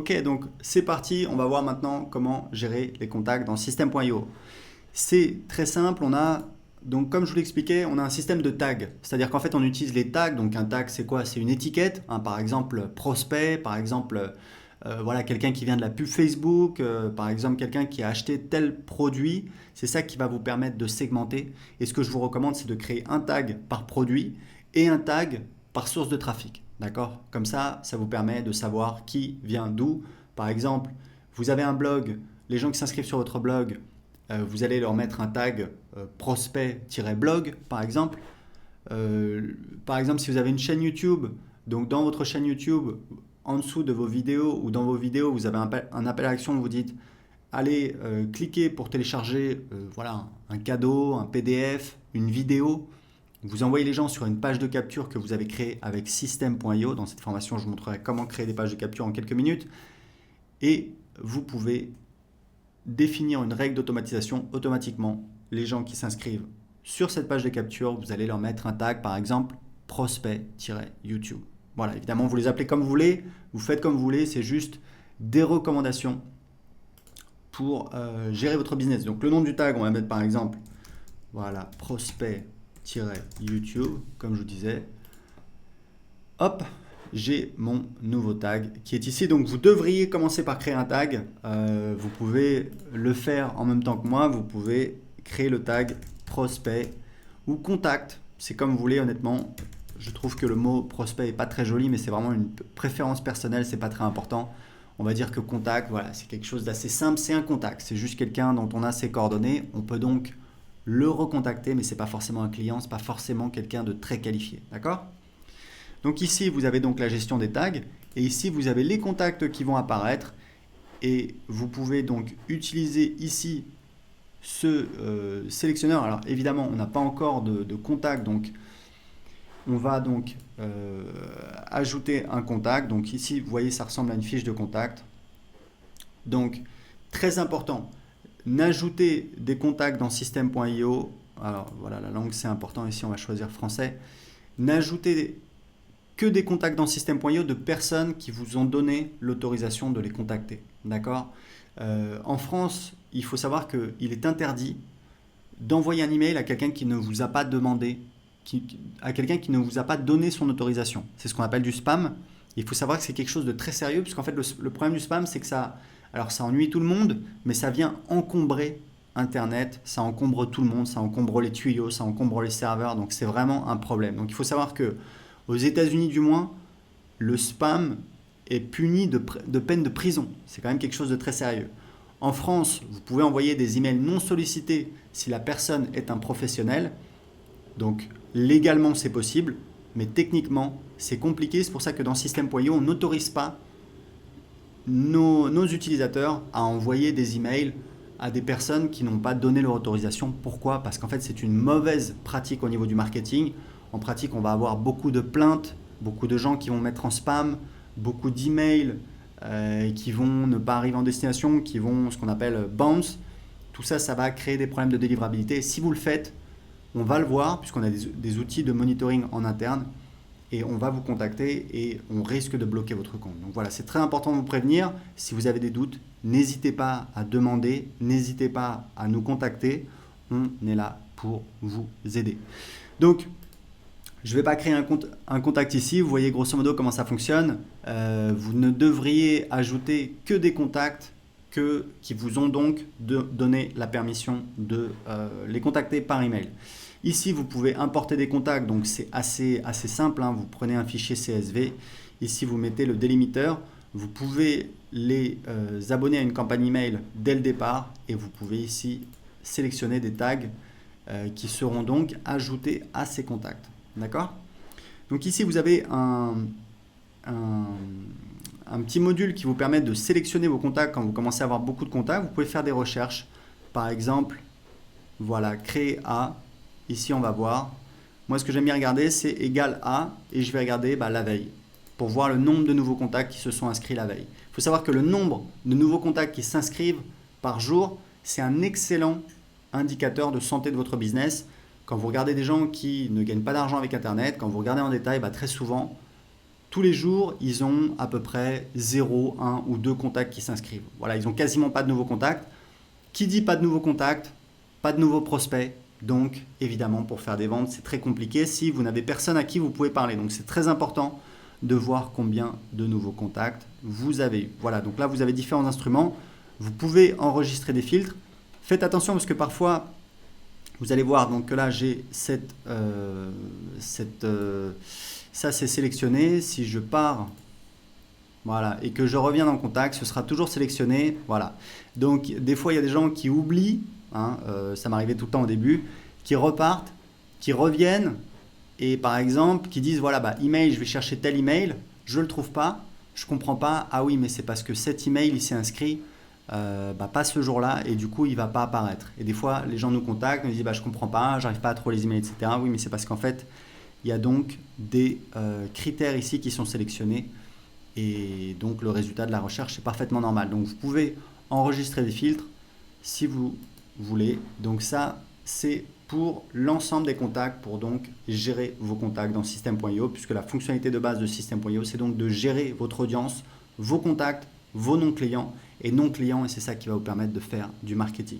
Ok, donc c'est parti, on va voir maintenant comment gérer les contacts dans System.io. C'est très simple, donc comme je vous l'expliquais, on a un système de tags. C'est-à-dire qu'en fait on utilise les tags, donc un tag c'est quoi? C'est une étiquette, hein, par exemple prospect, par exemple voilà, quelqu'un qui vient de la pub Facebook, par exemple quelqu'un qui a acheté tel produit, c'est ça qui va vous permettre de segmenter. Et ce que je vous recommande, c'est de créer un tag par produit et un tag par source de trafic. D'accord? Comme ça vous permet de savoir qui vient d'où. Par exemple, vous avez un blog, les gens qui s'inscrivent sur votre blog, vous allez leur mettre un tag prospect-blog, par exemple. Par exemple, si vous avez une chaîne YouTube, donc dans votre chaîne YouTube, en dessous de vos vidéos ou dans vos vidéos, vous avez un appel à l'action, vous dites allez cliquez pour télécharger voilà, un cadeau, un PDF, une vidéo. Vous envoyez les gens sur une page de capture que vous avez créée avec System.io. Dans cette formation, je vous montrerai comment créer des pages de capture en quelques minutes. Et vous pouvez définir une règle d'automatisation automatiquement. Les gens qui s'inscrivent sur cette page de capture, vous allez leur mettre un tag, par exemple, prospect-YouTube. Voilà, évidemment, vous les appelez comme vous voulez, vous faites comme vous voulez, c'est juste des recommandations pour gérer votre business. Donc le nom du tag, on va mettre par exemple, voilà, prospect-YouTube, comme je vous disais. Hop, j'ai mon nouveau tag qui est ici. Donc vous devriez commencer par créer un tag. Vous pouvez le faire en même temps que moi. Vous pouvez créer le tag prospect ou contact. C'est comme vous voulez, honnêtement. Je trouve que le mot prospect n'est pas très joli, mais c'est vraiment une préférence personnelle, c'est pas très important. On va dire que contact, voilà, c'est quelque chose d'assez simple, c'est un contact. C'est juste quelqu'un dont on a ses coordonnées. On peut donc le recontacter, mais c'est pas forcément un client, c'est pas forcément quelqu'un de très qualifié. D'accord ? Donc ici, vous avez donc la gestion des tags et ici, vous avez les contacts qui vont apparaître et vous pouvez donc utiliser ici ce sélectionneur. Alors évidemment, on n'a pas encore de contact, donc on va donc ajouter un contact. Donc ici, vous voyez, ça ressemble à une fiche de contact. Donc, très important, n'ajoutez des contacts dans System.io. Alors voilà, la langue c'est important, ici on va choisir français. N'ajoutez que des contacts dans System.io de personnes qui vous ont donné l'autorisation de les contacter. D'accord ? En France, il faut savoir qu'il est interdit d'envoyer un email à quelqu'un qui ne vous a pas demandé, à quelqu'un qui ne vous a pas donné son autorisation. C'est ce qu'on appelle du spam. Il faut savoir que c'est quelque chose de très sérieux, puisqu'en fait, le problème du spam, c'est que ça ennuie tout le monde, mais ça vient encombrer Internet, ça encombre tout le monde, ça encombre les tuyaux, ça encombre les serveurs, donc c'est vraiment un problème. Donc il faut savoir que aux États-Unis du moins, le spam est puni de peine de prison. C'est quand même quelque chose de très sérieux. En France, vous pouvez envoyer des emails non sollicités si la personne est un professionnel. Donc légalement c'est possible, mais techniquement c'est compliqué. C'est pour ça que dans System.io, on n'autorise pas nos utilisateurs à envoyer des emails à des personnes qui n'ont pas donné leur autorisation. Pourquoi ? Parce qu'en fait c'est une mauvaise pratique au niveau du marketing. En pratique, on va avoir beaucoup de plaintes, beaucoup de gens qui vont mettre en spam, beaucoup d'emails qui vont ne pas arriver en destination, qui vont ce qu'on appelle bounce. Tout ça, ça va créer des problèmes de délivrabilité. Si vous le faites, on va le voir puisqu'on a des outils de monitoring en interne et on va vous contacter et on risque de bloquer votre compte. Donc voilà, c'est très important de vous prévenir. Si vous avez des doutes, n'hésitez pas à demander, n'hésitez pas à nous contacter. On est là pour vous aider. Donc, je ne vais pas créer un contact ici. Vous voyez grosso modo comment ça fonctionne. Vous ne devriez ajouter que des contacts qui vous ont donc donné la permission de les contacter par email. Ici, vous pouvez importer des contacts. Donc, c'est assez simple, hein. Vous prenez un fichier CSV. Ici, vous mettez le délimiteur. Vous pouvez les abonner à une campagne email dès le départ. Et vous pouvez ici sélectionner des tags qui seront donc ajoutés à ces contacts. D'accord ? Donc ici, vous avez un petit module qui vous permet de sélectionner vos contacts quand vous commencez à avoir beaucoup de contacts. Vous pouvez faire des recherches. Par exemple, voilà, créer à. Ici, on va voir. Moi, ce que j'aime bien regarder, c'est égal à. Et je vais regarder la veille pour voir le nombre de nouveaux contacts qui se sont inscrits la veille. Il faut savoir que le nombre de nouveaux contacts qui s'inscrivent par jour, c'est un excellent indicateur de santé de votre business. Quand vous regardez des gens qui ne gagnent pas d'argent avec Internet, quand vous regardez en détail, très souvent, tous les jours, ils ont à peu près 0, 1 ou 2 contacts qui s'inscrivent. Voilà, ils n'ont quasiment pas de nouveaux contacts. Qui dit pas de nouveaux contacts, pas de nouveaux prospects. Donc, évidemment, pour faire des ventes, c'est très compliqué si vous n'avez personne à qui vous pouvez parler. Donc, c'est très important de voir combien de nouveaux contacts vous avez eu. Voilà, donc là, vous avez différents instruments. Vous pouvez enregistrer des filtres. Faites attention parce que parfois, vous allez voir donc que là, j'ai ça, c'est sélectionné. Si je pars, voilà, et que je reviens dans le contact, ce sera toujours sélectionné. Voilà. Donc, des fois, il y a des gens qui oublient, hein, ça m'arrivait tout le temps au début, qui repartent, qui reviennent, et par exemple, qui disent, voilà, bah, email, je vais chercher tel email, je ne le trouve pas, je ne comprends pas, ah oui, mais c'est parce que cet email, il s'est inscrit pas ce jour-là, et du coup, il ne va pas apparaître. Et des fois, les gens nous contactent, nous disent, bah, je ne comprends pas, j'arrive pas à trouver les emails, etc. Oui, mais c'est parce qu'en fait, il y a donc des critères ici qui sont sélectionnés, et donc le résultat de la recherche est parfaitement normal. Donc vous pouvez enregistrer des filtres si vous voulez. Donc ça, c'est pour l'ensemble des contacts, pour donc gérer vos contacts dans System.io, puisque la fonctionnalité de base de System.io, c'est donc de gérer votre audience, vos contacts, vos non clients, et c'est ça qui va vous permettre de faire du marketing.